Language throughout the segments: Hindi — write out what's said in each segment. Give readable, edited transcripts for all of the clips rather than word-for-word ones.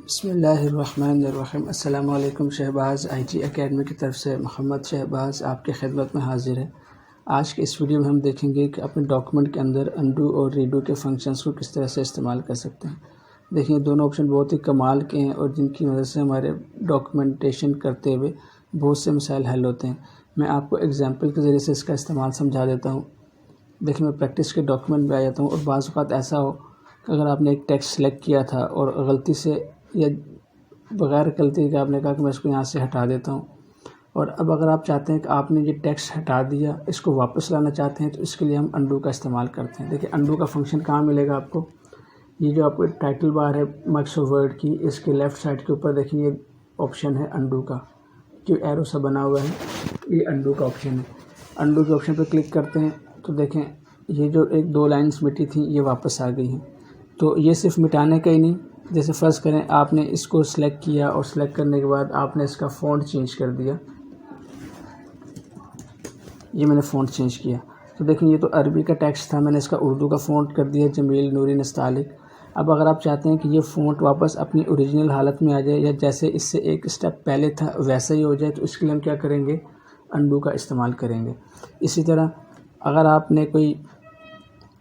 बिस्मिल्लाहिर्रहमानिर्रहीम। अस्सलाम वालेकुम। शहबाज़ IT एकेडमी की तरफ से मोहम्मद शहबाज़ आपके खिदमत में हाज़िर है। आज के इस वीडियो में हम देखेंगे कि अपने डॉक्यूमेंट के अंदर अनडू और रीडू के फंक्शंस को किस तरह से इस्तेमाल कर सकते हैं। देखिए, दोनों ऑप्शन बहुत ही कमाल के हैं और जिनकी मदद से हमारे डॉक्यूमेंटेशन करते हुए बहुत से मसाइल हल होते हैं। मैं आपको एग्जाम्पल के ज़रिए से इसका इस्तेमाल समझा देता हूँ। देखिए, मैं प्रैक्टिस के डॉक्यूमेंट में आ जाता हूँ और बाज़ औक़ात ऐसा हो कि अगर आपने एक टेक्स्ट सेलेक्ट किया था और गलती से या बग़ैर गलती के आपने कहा कि मैं इसको यहाँ से हटा देता हूँ, और अब अगर आप चाहते हैं कि आपने ये टेक्स्ट हटा दिया, इसको वापस लाना चाहते हैं, तो इसके लिए हम अनडू का इस्तेमाल करते हैं। देखिए, अनडू का फंक्शन कहाँ मिलेगा आपको। ये जो आपको टाइटल बार है माइक्रोसॉफ्ट वर्ड की, इसके लेफ़्ट साइड के ऊपर देखिए ये ऑप्शन है अनडू का, जो एरो सा बना हुआ है, ये अनडू का ऑप्शन है। अनडू के ऑप्शन पर क्लिक करते हैं तो देखें ये जो एक दो लाइन्स मिटी थी ये वापस आ गई हैं। तो ये सिर्फ मिटाने का ही नहीं, जैसे फ़र्ज़ करें आपने इसको सिलेक्ट किया और सिलेक्ट करने के बाद आपने इसका फ़ॉन्ट चेंज कर दिया, ये मैंने फ़ॉन्ट चेंज किया तो देखें ये तो अरबी का टेक्स्ट था, मैंने इसका उर्दू का फ़ॉन्ट कर दिया जमील नूरी नस्तालिक। अब अगर आप चाहते हैं कि ये फ़ॉन्ट वापस अपनी ओरिजिनल हालत में आ जाए या जैसे इससे एक स्टेप पहले था वैसा ही हो जाए, तो इसके लिए हम क्या करेंगे, अनडू का इस्तेमाल करेंगे। इसी तरह अगर आपने कोई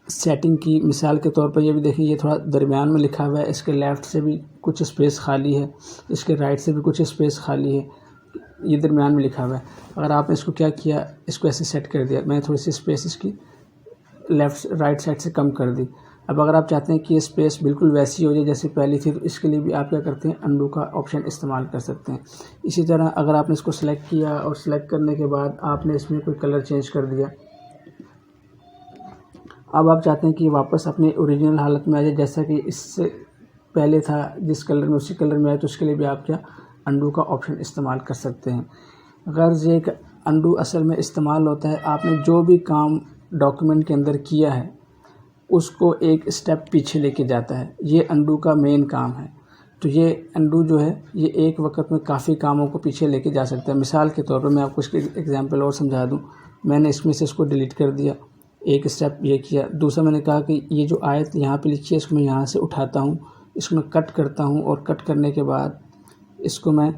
सेटिंग की, मिसाल के तौर पर ये भी देखिए ये थोड़ा दरमियान में लिखा हुआ है, इसके लेफ़्ट से भी कुछ स्पेस खाली है, इसके राइट से भी कुछ स्पेस खाली है, ये दरमियान में लिखा हुआ है। अगर आपने इसको क्या किया, इसको ऐसे सेट कर दिया, मैंने थोड़ी सी स्पेस इसकी लेफ़्ट राइट साइड से कम कर दी। अब अगर आप चाहते हैं कि ये स्पेस बिल्कुल वैसी हो जाए जैसे पहली थी, तो इसके लिए भी आप क्या करते हैं, अनडू का ऑप्शन इस्तेमाल कर सकते हैं। इसी तरह अगर आपने इसको सेलेक्ट किया और सेलेक्ट करने के बाद आपने इसमें कोई कलर चेंज कर दिया, अब आप चाहते हैं कि वापस अपने ओरिजिनल हालत में आ जाए जैसा कि इससे पहले था, जिस कलर में उसी कलर में आए, तो उसके लिए भी आप क्या अनडू का ऑप्शन इस्तेमाल कर सकते हैं। गर्ज़ ये अनडू असल में इस्तेमाल होता है, आपने जो भी काम डॉक्यूमेंट के अंदर किया है उसको एक स्टेप पीछे लेके जाता है, ये अनडू का मेन काम है। तो ये अनडू जो है ये एक वक्त में काफ़ी कामों को पीछे लेके जा सकता है। मिसाल के तौर पर मैं आपको इसकी एग्जांपल और समझा दूं, मैंने इसमें से इसको डिलीट कर दिया, एक स्टेप ये किया। दूसरा मैंने कहा कि ये जो आयत यहाँ पे लिखी है इसको मैं यहाँ से उठाता हूँ, इसको मैं कट करता हूँ और कट करने के बाद इसको मैं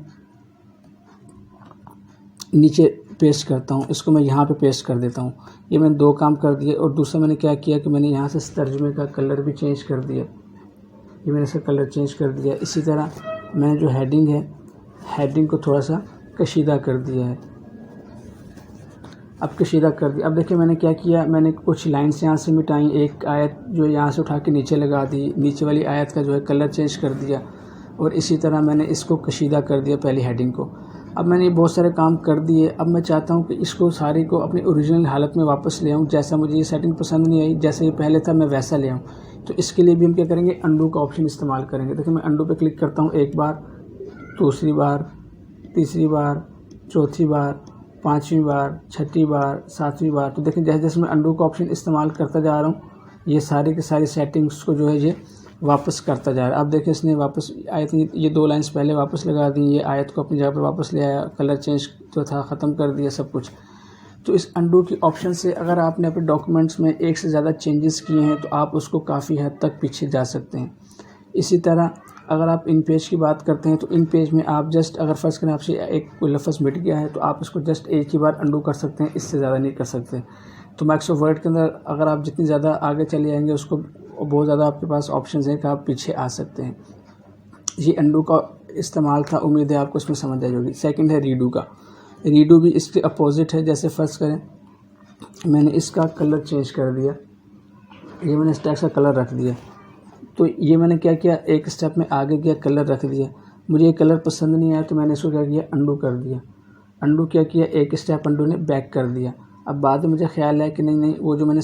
नीचे पेस्ट करता हूँ, इसको मैं यहाँ पे पेस्ट कर देता हूँ। ये मैंने दो काम कर दिए। और दूसरा मैंने क्या किया कि मैंने यहाँ से तर्जुमे का कलर भी चेंज कर दिया, ये मैंने इसका कलर चेंज कर दिया। इसी तरह मैंने जो हेडिंग है, हेडिंग को थोड़ा सा कशीदा कर दिया है, अब कशीदा कर दिया। अब देखिए मैंने क्या किया, मैंने कुछ लाइन्स यहाँ से मिटाई, एक आयत जो यहाँ से उठा के नीचे लगा दी, नीचे वाली आयत का जो है कलर चेंज कर दिया, और इसी तरह मैंने इसको कशीदा कर दिया पहली हेडिंग को। अब मैंने ये बहुत सारे काम कर दिए। अब मैं चाहता हूँ कि इसको सारी को अपनी ओरिजिनल हालत में वापस ले आऊँ, जैसा मुझे ये सेटिंग पसंद नहीं आई, जैसे ये पहले था मैं वैसा ले आऊँ। तो इसके लिए भी हम क्या करेंगे, अनडू का ऑप्शन इस्तेमाल करेंगे। देखिए मैं अनडू पे क्लिक करता हूँ, एक बार, दूसरी बार, तीसरी बार, चौथी बार, पाँचवीं बार, छठी बार, सातवीं बार। तो देखिए जैसे जैसे मैं अनडू का ऑप्शन इस्तेमाल करता जा रहा हूँ, ये सारी की सारी सेटिंग्स को जो है ये वापस करता जा रहा है। अब देखिए इसने वापस आयत, ये दो लाइन्स पहले वापस लगा दी, ये आयत को अपनी जगह पर वापस ले आया, कलर चेंज जो था ख़त्म कर दिया सब कुछ। तो इस अनडू की ऑप्शन से अगर आपने अपने डॉक्यूमेंट्स में एक से ज़्यादा चेंजेस किए हैं तो आप उसको काफ़ी हद तक पीछे जा सकते हैं। इसी तरह अगर आप इन पेज की बात करते हैं तो इन पेज में आप जस्ट अगर फ़र्ज़ करें आपसे एक कोई लफ्ज़ मिट गया है तो आप इसको जस्ट एक ही बार अनडू कर सकते हैं, इससे ज़्यादा नहीं कर सकते। तो माइक्रोसॉफ्ट वर्ड के अंदर अगर आप जितनी ज़्यादा आगे चले जाएंगे उसको बहुत ज़्यादा आपके पास ऑप्शंस हैं कि आप पीछे आ सकते हैं। ये अनडू का इस्तेमाल था, उम्मीद है आपको इसमें समझ आई होगी। सेकंड है रीडू का। रीडू भी इसके अपोजिट है। जैसे फ़र्ज़ करें मैंने इसका कलर चेंज कर दिया, ये मैंने इस टाइप का कलर रख दिया, तो ये मैंने क्या किया, एक स्टेप में आगे गया, कलर रख दिया, मुझे ये कलर पसंद नहीं आया तो मैंने इसको क्या किया, अनडू कर दिया। अनडू क्या किया, एक स्टेप अनडू ने बैक कर दिया। अब बाद में मुझे ख्याल है कि नहीं वो जो मैंने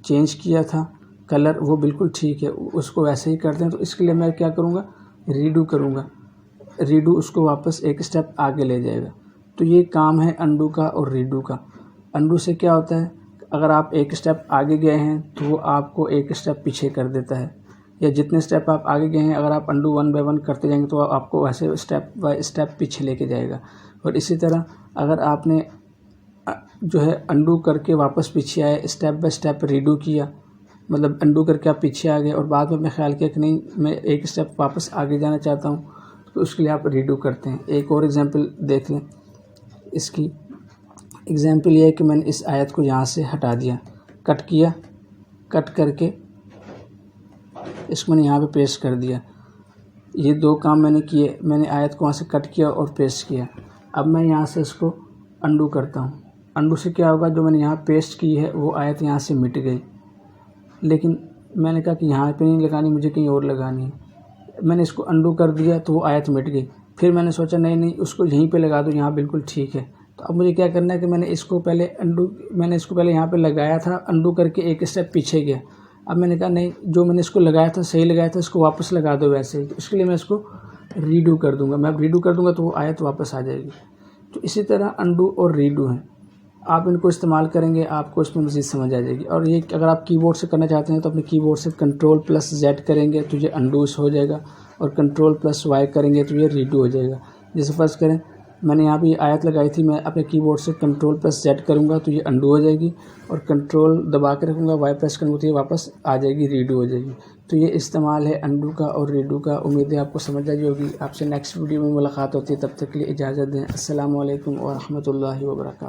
चेंज किया था कलर वो बिल्कुल ठीक है, उसको वैसे ही करते हैं। तो इसके लिए मैं क्या करूँगा, रीडू करूँगा, रीडू उसको वापस एक स्टेप आगे ले जाएगा। तो ये काम है अनडू का और रीडू का। अनडू से क्या होता है, अगर आप एक स्टेप आगे गए हैं तो वो आपको एक स्टेप पीछे कर देता है, या जितने स्टेप आप आगे गए हैं अगर आप अनडू 1 बाय 1 करते जाएंगे तो आपको वैसे स्टेप बाय स्टेप पीछे लेके जाएगा। और इसी तरह अगर आपने जो है अनडू करके वापस पीछे आए, स्टेप बाय स्टेप रीडू किया, मतलब अंडू करके आप पीछे आ गए और बाद में ख्याल किया कि नहीं मैं एक स्टेप वापस आगे जाना चाहता हूँ, तो उसके लिए आप रीडू करते हैं। एक और एग्जांपल देख लें। इसकी एग्जांपल ये है कि मैंने इस आयत को यहाँ से हटा दिया, कट किया, कट करके इसको मैंने यहाँ पे पेस्ट कर दिया। ये दो काम मैंने किए, मैंने आयत को वहाँ से कट किया और पेस्ट किया। अब मैं यहाँ से इसको अंडू करता हूँ। अंडू से क्या होगा, जो मैंने यहाँ पेस्ट की है वो आयत यहाँ से मिट गई, लेकिन मैंने कहा कि यहाँ पे नहीं लगानी, मुझे कहीं और लगानी है। मैंने इसको अंडू कर दिया तो वो आयत मिट गई। फिर मैंने सोचा नहीं उसको यहीं पे लगा दो, यहाँ बिल्कुल ठीक है। तो अब मुझे क्या करना है कि मैंने इसको पहले यहाँ पे लगाया था, अंडू करके एक स्टेप पीछे गया। अब मैंने कहा नहीं, जो मैंने इसको लगाया था सही लगाया था, इसको वापस लगा दो वैसे ही। तो इसके लिए मैं इसको रीडू कर दूँगा। मैं अब रीडू कर दूँगा तो वो आयत वापस आ जाएगी। तो इसी तरह अंडू और रीडू हैं, आप इनको इस्तेमाल करेंगे, आपको इसमें मज़ीद समझ आ जाएगी। और ये अगर आप कीबोर्ड से करना चाहते हैं तो अपने कीबोर्ड से Ctrl+Z करेंगे तो ये अंडू हो जाएगा, और Ctrl+Y करेंगे तो ये रीडू हो जाएगा। जैसे फर्ज करें मैंने यहाँ पे आयत लगाई थी, मैं अपने कीबोर्ड से Ctrl+Z करूँगा तो ये अंडू हो जाएगी, और कंट्रोल दबा के रखूँगा, Y प्रेस करूँगा तो ये वापस आ जाएगी, रीडू हो जाएगी। तो ये इस्तेमाल है अंडू का और रीडू का। उम्मीद है आपको समझ आई होगी। आपसे नेक्स्ट वीडियो में मुलाकात होती है, तब तक के लिए इजाज़त दें। अस्सलामु अलैकुम व रहमतुल्लाहि व बरकातहू।